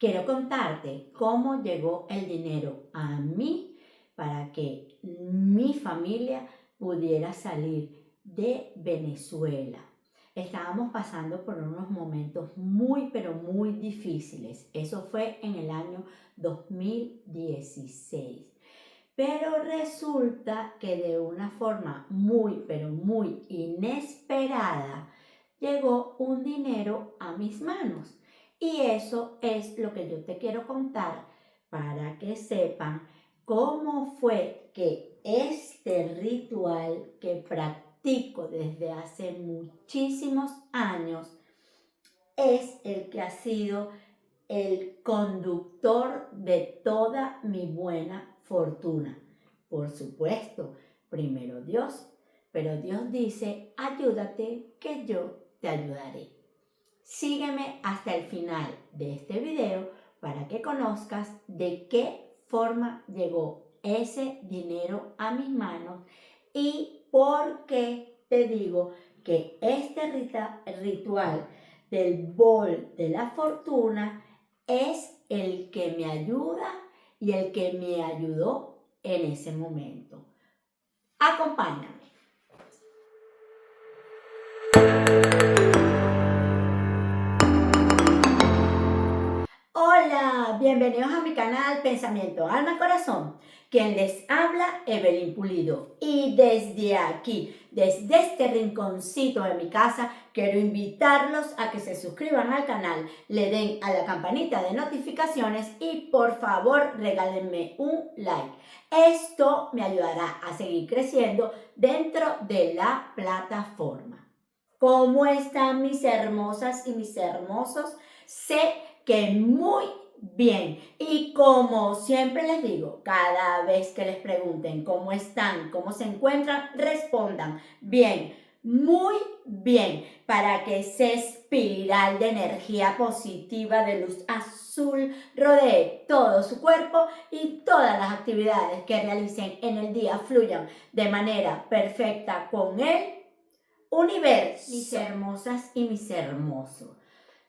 quiero contarte cómo llegó el dinero a mí para que mi familia pudiera salir de Venezuela. Estábamos pasando por unos momentos muy, pero muy difíciles. Eso fue en el año 2016. Pero resulta que de una forma muy, pero muy inesperada, llegó un dinero a mis manos. Y eso es lo que yo te quiero contar para que sepan cómo fue que este ritual que practico desde hace muchísimos años es el que ha sido el conductor de toda mi buena fortuna. Por supuesto, primero Dios, pero Dios dice, ayúdate que yo te ayudaré. Sígueme hasta el final de este video para que conozcas de qué forma llegó ese dinero a mis manos y por qué te digo que este ritual del bol de la fortuna es el que me ayuda y el que me ayudó en ese momento. Acompáñame. Hola, bienvenidos a mi canal Pensamiento, Alma, Corazón. Quien les habla, Evelyn Pulido. Y desde aquí, desde este rinconcito de mi casa, quiero invitarlos a que se suscriban al canal, le den a la campanita de notificaciones y por favor regálenme un like. Esto me ayudará a seguir creciendo dentro de la plataforma. ¿Cómo están mis hermosas y mis hermosos? Sé que muy bien. Y como siempre les digo, cada vez que les pregunten cómo están, cómo se encuentran, respondan bien, muy bien, para que esa espiral de energía positiva de luz azul rodee todo su cuerpo y todas las actividades que realicen en el día fluyan de manera perfecta con el universo. Mis hermosas y mis hermosos,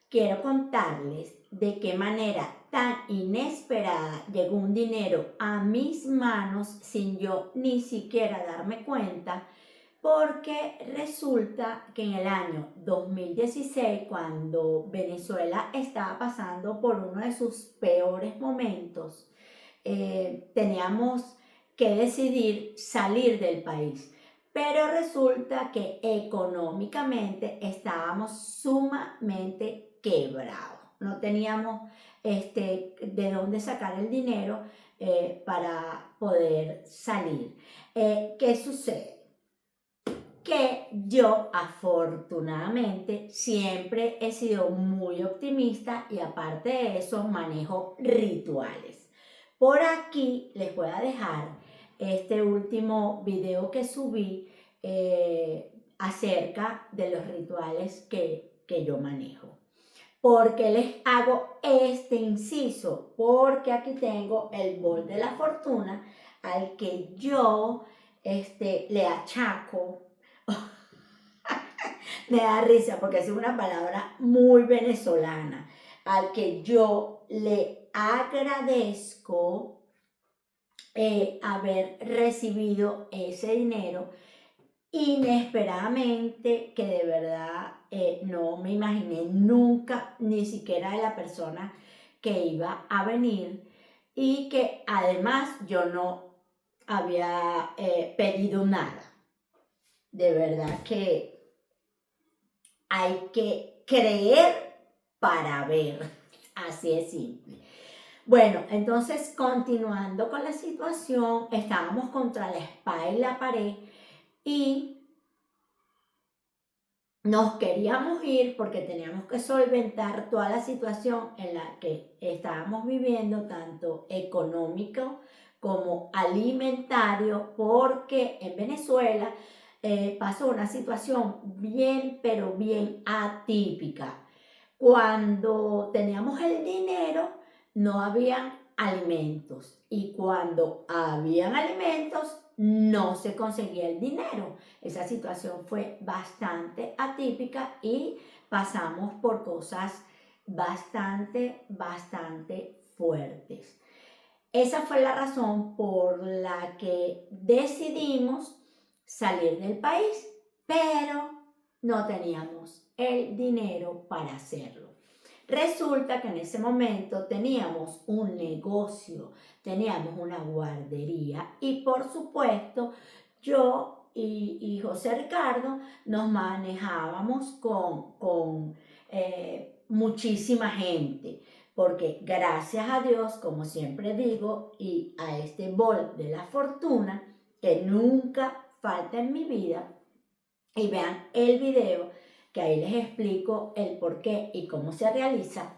quiero contarles de qué manera tan inesperada llegó un dinero a mis manos sin yo ni siquiera darme cuenta, porque resulta que en el año 2016, cuando Venezuela estaba pasando por uno de sus peores momentos, teníamos que decidir salir del país. Pero resulta que económicamente estábamos sumamente quebrados. No teníamos de dónde sacar el dinero para poder salir. ¿Qué sucede? Que yo afortunadamente siempre he sido muy optimista y aparte de eso manejo rituales. Por aquí les voy a dejar este último video que subí acerca de los rituales que yo manejo. ¿Por qué les hago este inciso? Porque aquí tengo el bol de la fortuna al que yo le achaco. Me da risa porque es una palabra muy venezolana, al que yo le agradezco haber recibido ese dinero inesperadamente, que de verdad no me imaginé nunca, ni siquiera de la persona que iba a venir, y que además yo no había pedido nada. De verdad que hay que creer para ver, así es simple. Bueno, entonces continuando con la situación, estábamos contra la espada y la pared y nos queríamos ir porque teníamos que solventar toda la situación en la que estábamos viviendo, tanto económico como alimentario, porque en Venezuela pasó una situación bien, pero bien atípica. Cuando teníamos el dinero, no habían alimentos. Y cuando habían alimentos, no se conseguía el dinero. Esa situación fue bastante atípica y pasamos por cosas bastante fuertes. Esa fue la razón por la que decidimos salir del país, pero no teníamos el dinero para hacerlo. Resulta que en ese momento teníamos un negocio, teníamos una guardería y por supuesto yo y José Ricardo nos manejábamos con muchísima gente, porque gracias a Dios, como siempre digo, y a este bol de la fortuna, que nunca falta en mi vida, y vean el video, que ahí les explico el por qué y cómo se realiza.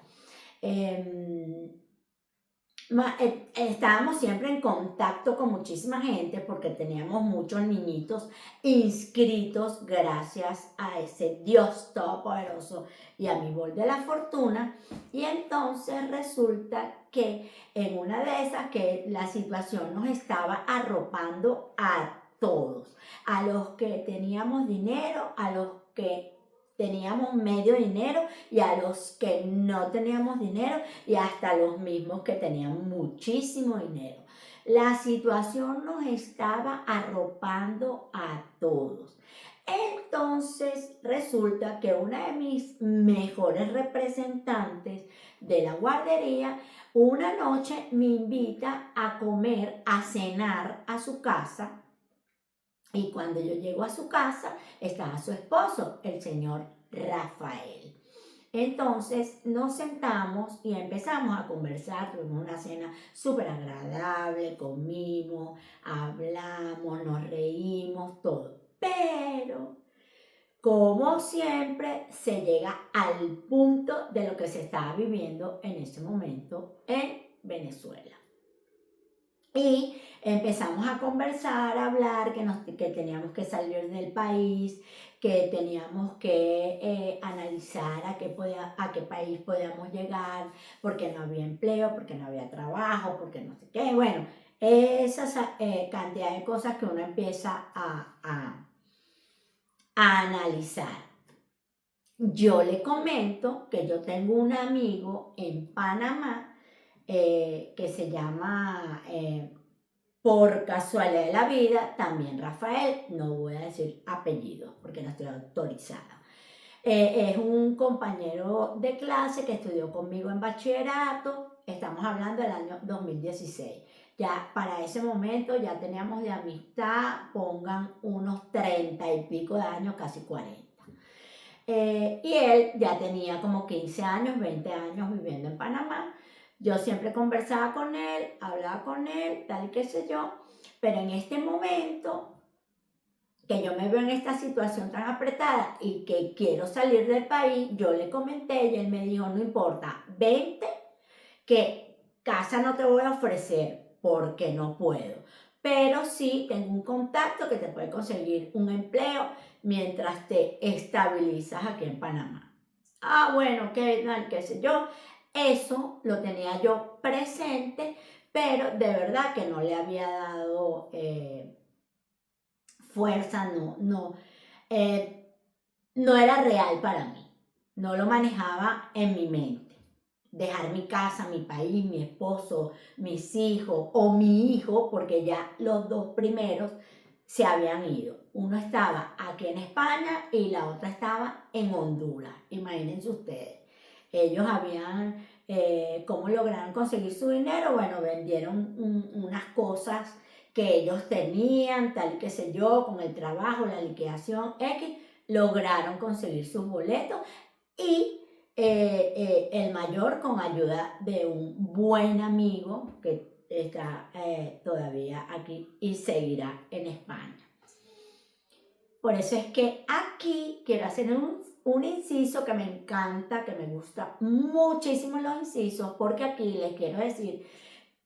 Estábamos siempre en contacto con muchísima gente porque teníamos muchos niñitos inscritos gracias a ese Dios todopoderoso y a mi bol de la fortuna. Y entonces resulta que en una de esas que la situación nos estaba arropando a todos, a los que teníamos dinero, a los que teníamos medio dinero y a los que no teníamos dinero y hasta los mismos que tenían muchísimo dinero. La situación nos estaba arropando a todos. Entonces resulta que una de mis mejores representantes de la guardería una noche me invita a comer, a cenar a su casa. Y cuando yo llego a su casa, estaba su esposo, el señor Rafael. Entonces nos sentamos y empezamos a conversar, tuvimos una cena súper agradable, comimos, hablamos, nos reímos, todo. Pero, como siempre, se llega al punto de lo que se estaba viviendo en ese momento en Venezuela. Y empezamos a conversar, a hablar, que teníamos que salir del país, que teníamos que analizar a qué país podíamos llegar, porque no había empleo, porque no había trabajo, porque no sé qué. Bueno, esa cantidad de cosas que uno empieza a analizar. Yo le comento que yo tengo un amigo en Panamá que se llama... por casualidad de la vida, también Rafael, no voy a decir apellidos porque no estoy autorizada. Es un compañero de clase que estudió conmigo en bachillerato, estamos hablando del año 2016. Ya para ese momento ya teníamos de amistad, pongan unos 30 y pico de años, casi 40. Y él ya tenía como 15 años, 20 años viviendo en Panamá. Yo siempre conversaba con él, hablaba con él, tal y qué sé yo, pero en este momento que yo me veo en esta situación tan apretada y que quiero salir del país, yo le comenté y él me dijo, no importa, vente, que casa no te voy a ofrecer porque no puedo, pero sí tengo un contacto que te puede conseguir un empleo mientras te estabilizas aquí en Panamá. Ah, bueno, qué sé yo. Eso lo tenía yo presente, pero de verdad que no le había dado fuerza, no era real para mí. No lo manejaba en mi mente. Dejar mi casa, mi país, mi esposo, mis hijos o mi hijo, porque ya los dos primeros se habían ido. Uno estaba aquí en España y la otra estaba en Honduras. Imagínense ustedes. Ellos habían, ¿cómo lograron conseguir su dinero? Bueno, vendieron unas cosas que ellos tenían, tal y qué sé yo, con el trabajo, la liquidación X, lograron conseguir sus boletos y el mayor con ayuda de un buen amigo que está todavía aquí y seguirá en España. Por eso es que aquí quiero hacer un inciso que me encanta, que me gusta muchísimo los incisos, porque aquí les quiero decir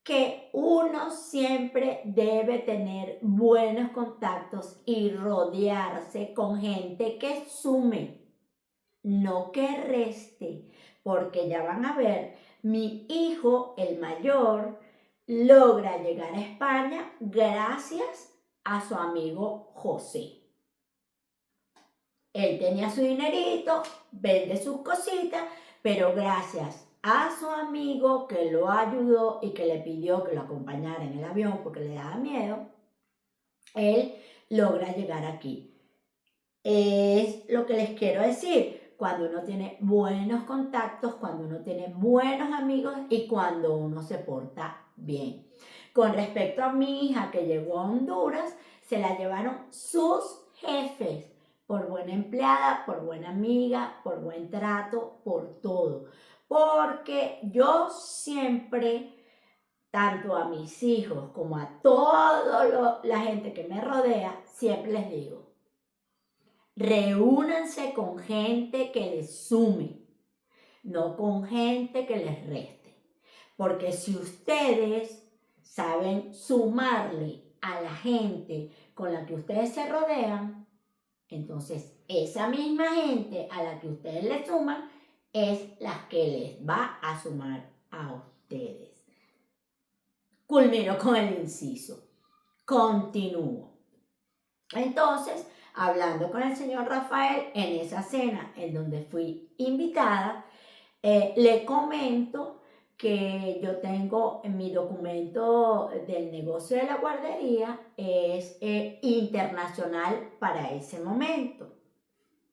que uno siempre debe tener buenos contactos y rodearse con gente que sume, no que reste, porque ya van a ver, mi hijo, el mayor, logra llegar a España gracias a su amigo José. Él tenía su dinerito, vende sus cositas, pero gracias a su amigo que lo ayudó y que le pidió que lo acompañara en el avión porque le daba miedo, él logra llegar aquí. Es lo que les quiero decir, cuando uno tiene buenos contactos, cuando uno tiene buenos amigos y cuando uno se porta bien. Con respecto a mi hija que llegó a Honduras, se la llevaron sus jefes por buena empleada, por buena amiga, por buen trato, por todo. Porque yo siempre, tanto a mis hijos como a toda la gente que me rodea, siempre les digo, reúnanse con gente que les sume, no con gente que les reste. Porque si ustedes saben sumarle a la gente con la que ustedes se rodean, entonces esa misma gente a la que ustedes le suman es la que les va a sumar a ustedes. Culmino con el inciso. Continúo. Entonces, hablando con el señor Rafael en esa cena en donde fui invitada, le comento que yo tengo en mi documento del negocio de la guardería, es internacional para ese momento.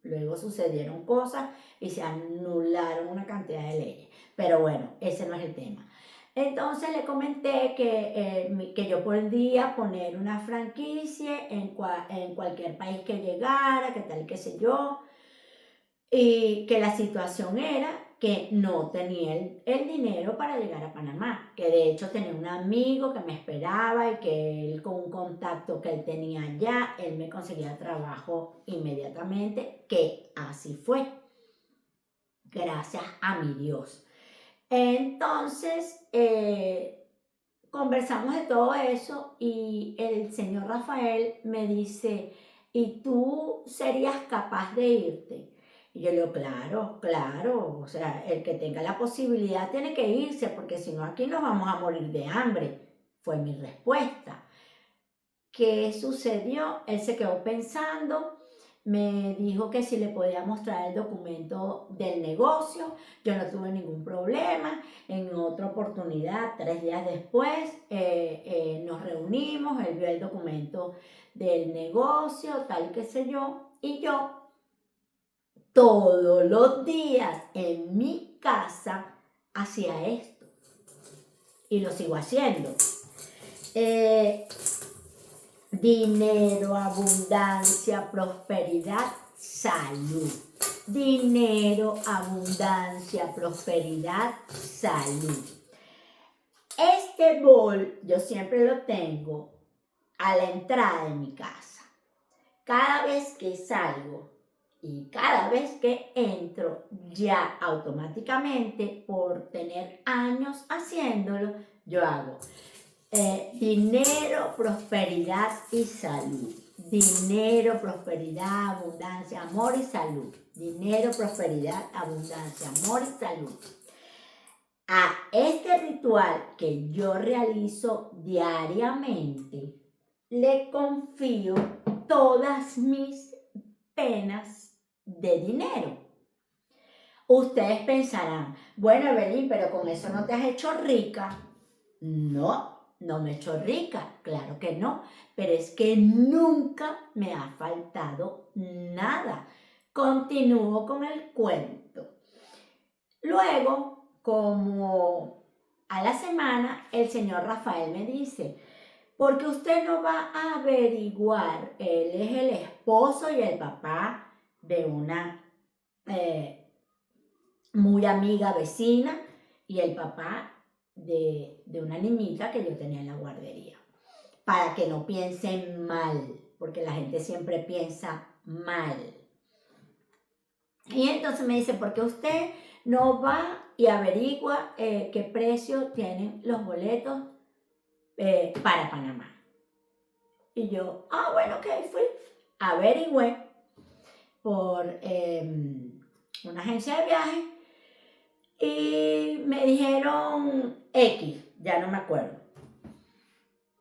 Luego sucedieron cosas y se anularon una cantidad de leyes. Pero bueno, ese no es el tema. Entonces le comenté que yo podía poner una franquicia en cualquier país que llegara, que tal, qué sé yo, y que la situación era que no tenía el dinero para llegar a Panamá, que de hecho tenía un amigo que me esperaba y que él con un contacto que él tenía allá, él me conseguía trabajo inmediatamente, que así fue, gracias a mi Dios. Entonces, conversamos de todo eso y el señor Rafael me dice, ¿y tú serías capaz de irte? Y yo le digo, claro, claro, o sea, el que tenga la posibilidad tiene que irse, porque si no aquí nos vamos a morir de hambre, fue mi respuesta. ¿Qué sucedió? Él se quedó pensando, me dijo que si le podía mostrar el documento del negocio, yo no tuve ningún problema. En otra oportunidad, 3 días después, nos reunimos, él vio el documento del negocio, tal y qué sé yo, y yo todos los días en mi casa hacía esto y lo sigo haciendo. Dinero, abundancia, prosperidad, salud. Dinero, abundancia, prosperidad, salud. Este bol yo siempre lo tengo a la entrada de mi casa. Cada vez que salgo y cada vez que entro, ya automáticamente, por tener años haciéndolo, yo hago dinero, prosperidad y salud. Dinero, prosperidad, abundancia, amor y salud. Dinero, prosperidad, abundancia, amor y salud. A este ritual que yo realizo diariamente, le confío todas mis penas de dinero. Ustedes pensarán, bueno, Evelyn, pero con eso no te has hecho rica. No me he hecho rica, claro que no, pero es que nunca me ha faltado nada. Continúo con el cuento. Luego, como a la semana, el señor Rafael me dice, ¿por qué usted no va a averiguar? Él es el esposo y el papá de una muy amiga vecina y el papá de una niñita que yo tenía en la guardería. Para que no piensen mal, porque la gente siempre piensa mal. Y entonces me dice, ¿por qué usted no va y averigua qué precio tienen los boletos para Panamá? Y yo, bueno, ok, fui, averigüé por una agencia de viajes y me dijeron X, ya no me acuerdo.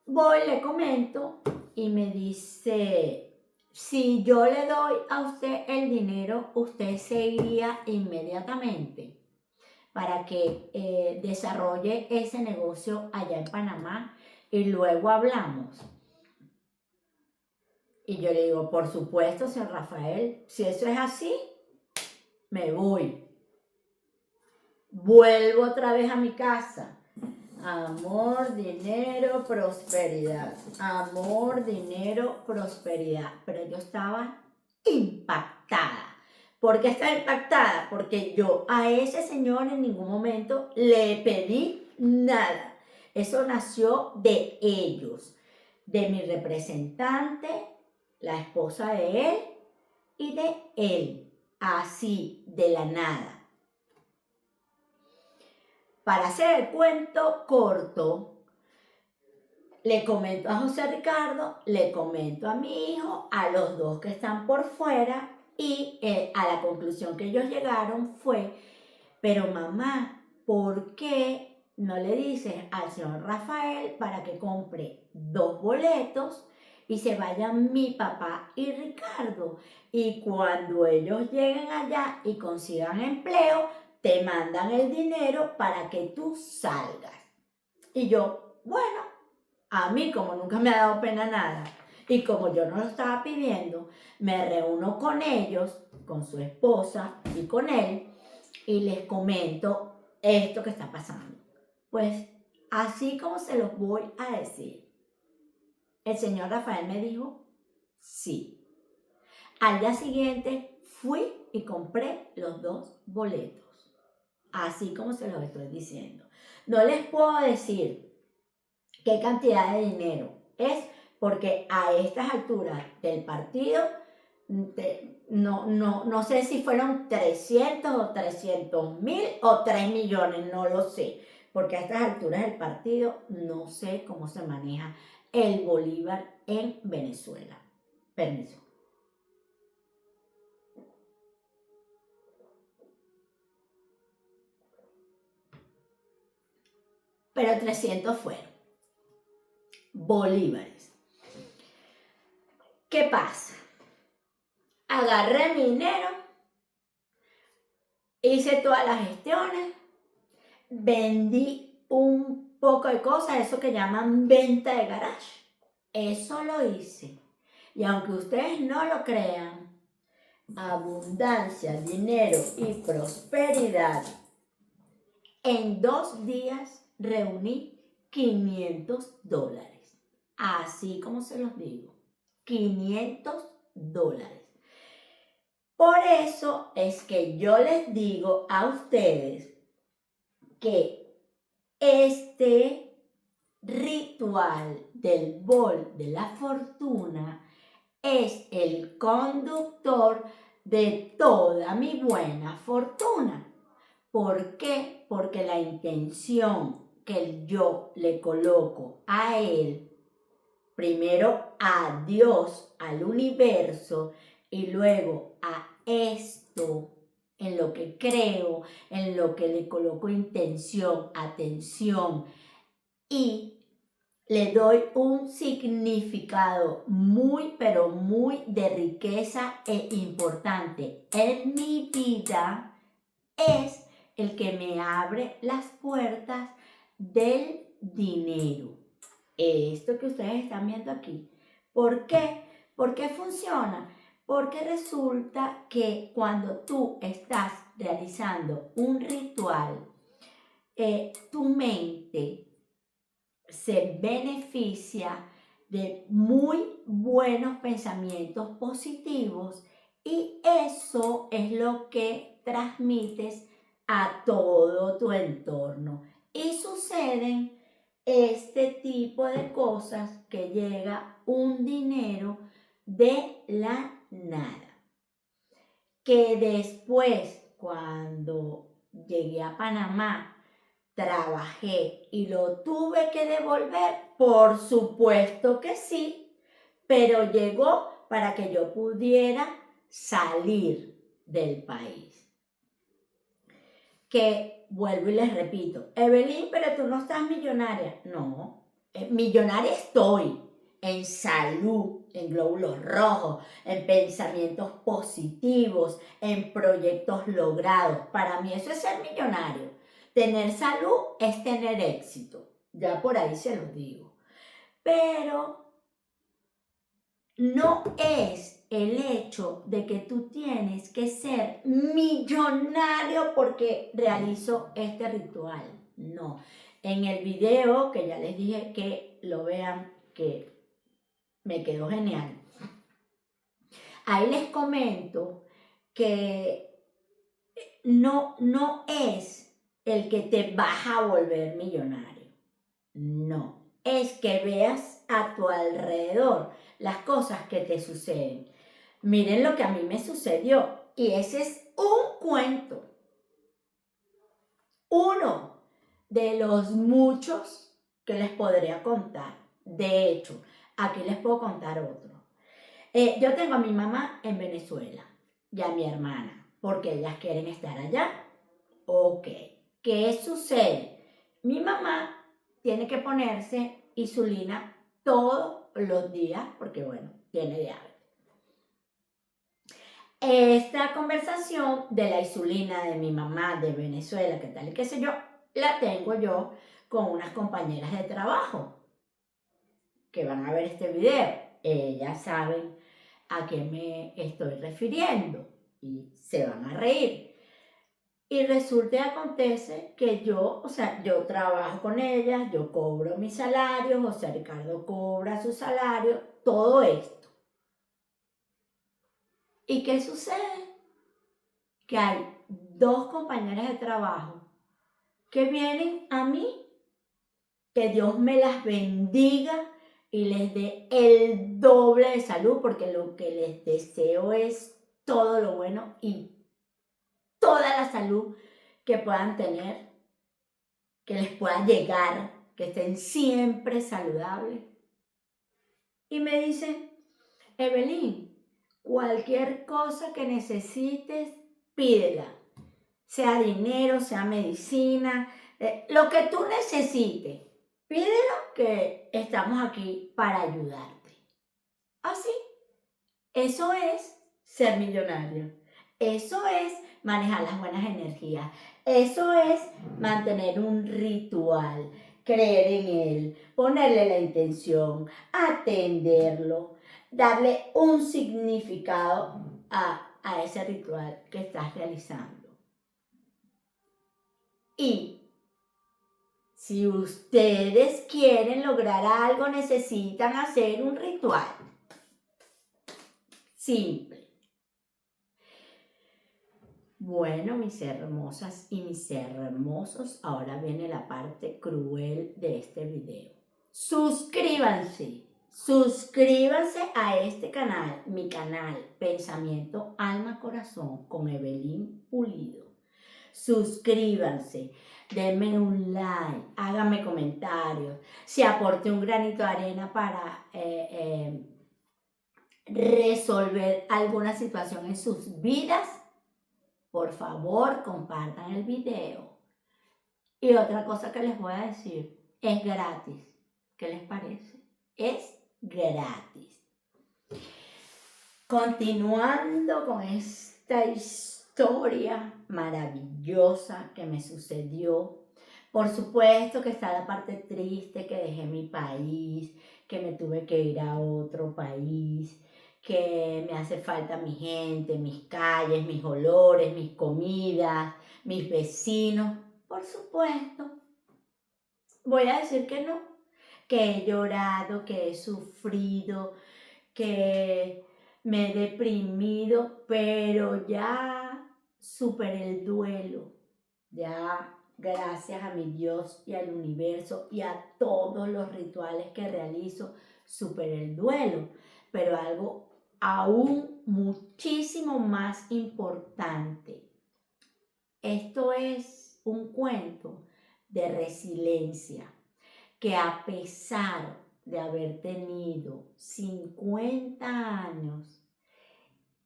Voy, le comento y me dice, si yo le doy a usted el dinero, usted se iría inmediatamente. para que desarrolle ese negocio allá en Panamá y luego hablamos. Y yo le digo, por supuesto, señor Rafael, si eso es así, me voy. Vuelvo otra vez a mi casa. Amor, dinero, prosperidad. Amor, dinero, prosperidad. Pero yo estaba impactada. ¿Por qué estaba impactada? Porque yo a ese señor en ningún momento le pedí nada. Eso nació de ellos, de mi representante, la esposa de él y de él. Así, de la nada. Para hacer el cuento corto, le comento a José Ricardo, le comento a mi hijo, a los dos que están por fuera y a la conclusión que ellos llegaron fue, pero mamá, ¿por qué no le dices al señor Rafael para que compre 2 boletos y se vayan mi papá y Ricardo? Y cuando ellos lleguen allá y consigan empleo, te mandan el dinero para que tú salgas. Y yo, bueno, a mí como nunca me ha dado pena nada y como yo no lo estaba pidiendo, me reúno con ellos, con su esposa y con él y les comento esto que está pasando. Pues así como se los voy a decir, el señor Rafael me dijo, sí. Al día siguiente fui y compré los 2 boletos. Así como se los estoy diciendo. No les puedo decir qué cantidad de dinero es, porque a estas alturas del partido, no sé si fueron 300 o 300.000 o 3 millones, no lo sé, porque a estas alturas del partido no sé cómo se maneja el bolívar en Venezuela. Permiso. Pero 300 fueron bolívares. ¿Qué pasa? Agarré mi dinero, hice todas las gestiones, vendí un poco de cosas, eso que llaman venta de garage. Eso lo hice. Y aunque ustedes no lo crean, abundancia, dinero y prosperidad, en 2 días reuní $500. Así como se los digo, $500. Por eso es que yo les digo a ustedes que este ritual del bol de la fortuna es el conductor de toda mi buena fortuna. ¿Por qué? Porque la intención que yo le coloco a él, primero a Dios, al universo, y luego a esto, en lo que creo, en lo que le coloco intención, atención, y le doy un significado muy, pero muy de riqueza e importante en mi vida, es el que me abre las puertas del dinero. Esto que ustedes están viendo aquí. ¿Por qué? ¿Por qué funciona? Porque resulta que cuando tú estás realizando un ritual, tu mente se beneficia de muy buenos pensamientos positivos y eso es lo que transmites a todo tu entorno. Y suceden este tipo de cosas que llega un dinero de la nada. Que después, cuando llegué a Panamá, trabajé y lo tuve que devolver, por supuesto que sí, pero llegó para que yo pudiera salir del país. Que vuelvo y les repito, Evelyn, pero tú no estás millonaria. No, millonaria estoy en salud, en glóbulos rojos, en pensamientos positivos, en proyectos logrados. Para mí eso es ser millonario. Tener salud es tener éxito. Ya por ahí se lo digo. Pero no es el hecho de que tú tienes que ser millonario porque realizo este ritual. No. En el video, que ya les dije que lo vean, que me quedó genial. Ahí les comento que no es el que te vas a volver millonario. No. Es que veas a tu alrededor las cosas que te suceden. Miren lo que a mí me sucedió. Y ese es un cuento. Uno de los muchos que les podría contar. De hecho, aquí les puedo contar otro. Yo tengo a mi mamá en Venezuela y a mi hermana, porque ellas quieren estar allá. Ok, ¿qué sucede? Mi mamá tiene que ponerse insulina todos los días, porque bueno, tiene diabetes. Esta conversación de la insulina de mi mamá de Venezuela, que tal y qué sé yo, la tengo yo con unas compañeras de trabajo que van a ver este video. Ellas saben a qué me estoy refiriendo y se van a reír. Y resulta y acontece que yo trabajo con ellas, yo cobro mi salario, José Ricardo cobra su salario, todo esto. ¿Y qué sucede? Que hay dos compañeras de trabajo que vienen a mí, que Dios me las bendiga y les dé el doble de salud, porque lo que les deseo es todo lo bueno y toda la salud que puedan tener, que les pueda llegar, que estén siempre saludables. Y me dicen, Evelyn, cualquier cosa que necesites, pídela. Sea dinero, sea medicina, lo que tú necesites, pídelo, que estamos aquí para ayudarte. Así, eso es ser millonario. Eso es manejar las buenas energías. Eso es mantener un ritual, creer en él, ponerle la intención, atenderlo, darle un significado a ese ritual que estás realizando. Y si ustedes quieren lograr algo, necesitan hacer un ritual simple. Bueno, mis hermosas y mis hermosos, ahora viene la parte cruel de este video. Suscríbanse a este canal, mi canal Pensamiento, Alma, Corazón con Evelyn Pulido. Suscríbanse, denme un like, háganme comentarios, si aporte un granito de arena para resolver alguna situación en sus vidas. Por favor, compartan el video. Y otra cosa que les voy a decir, es gratis. ¿Qué les parece? Es gratis. Continuando con esta historia maravillosa que me sucedió. Por supuesto que está la parte triste, que dejé mi país, que me tuve que ir a otro país, que me hace falta mi gente, mis calles, mis olores, mis comidas, mis vecinos. Por supuesto, voy a decir que no, que he llorado, que he sufrido, que me he deprimido, pero ya superé el duelo, ya gracias a mi Dios y al universo y a todos los rituales que realizo, superé el duelo, pero algo aún muchísimo más importante. Esto es un cuento de resiliencia, que a pesar de haber tenido 50 años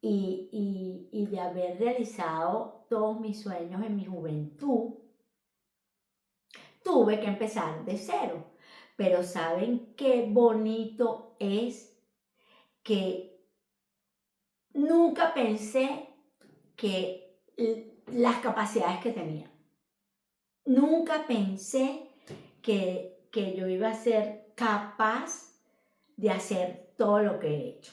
y de haber realizado todos mis sueños en mi juventud, tuve que empezar de cero. Pero ¿saben qué bonito es? Que nunca pensé que las capacidades que tenía. nunca pensé que yo iba a ser capaz de hacer todo lo que he hecho,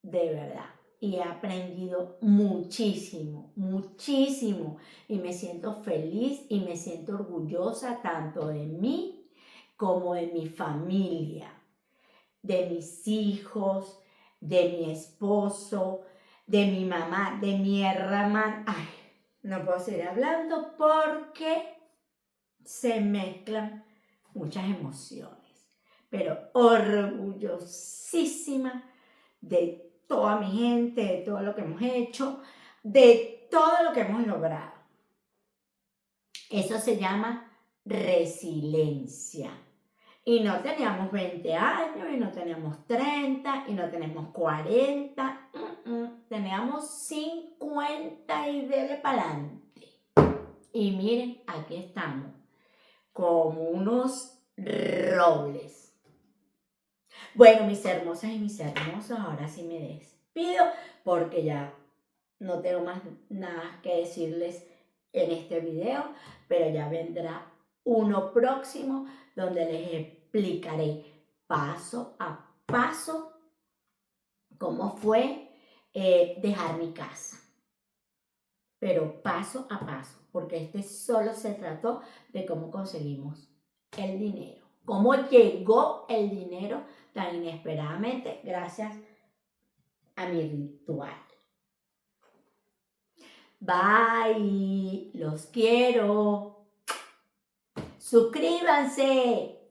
de verdad. Y he aprendido muchísimo, muchísimo. Y me siento feliz y me siento orgullosa tanto de mí como de mi familia, de mis hijos, de mi esposo, de mi mamá, de mi hermana. Ay, no puedo seguir hablando porque se mezclan muchas emociones, pero orgullosísima de toda mi gente, de todo lo que hemos hecho, de todo lo que hemos logrado. Eso se llama resiliencia. Y no teníamos 20 años, y no teníamos 30, y no tenemos 40, teníamos 50 y dele para adelante. Y miren, aquí estamos, como unos robles. Bueno, mis hermosas y mis hermosos, ahora sí me despido porque ya no tengo más nada que decirles en este video, pero ya vendrá uno próximo donde les explicaré paso a paso cómo fue dejar mi casa. Pero paso a paso, porque este solo se trató de cómo conseguimos el dinero, cómo llegó el dinero tan inesperadamente gracias a mi ritual. Bye, los quiero. Suscríbanse.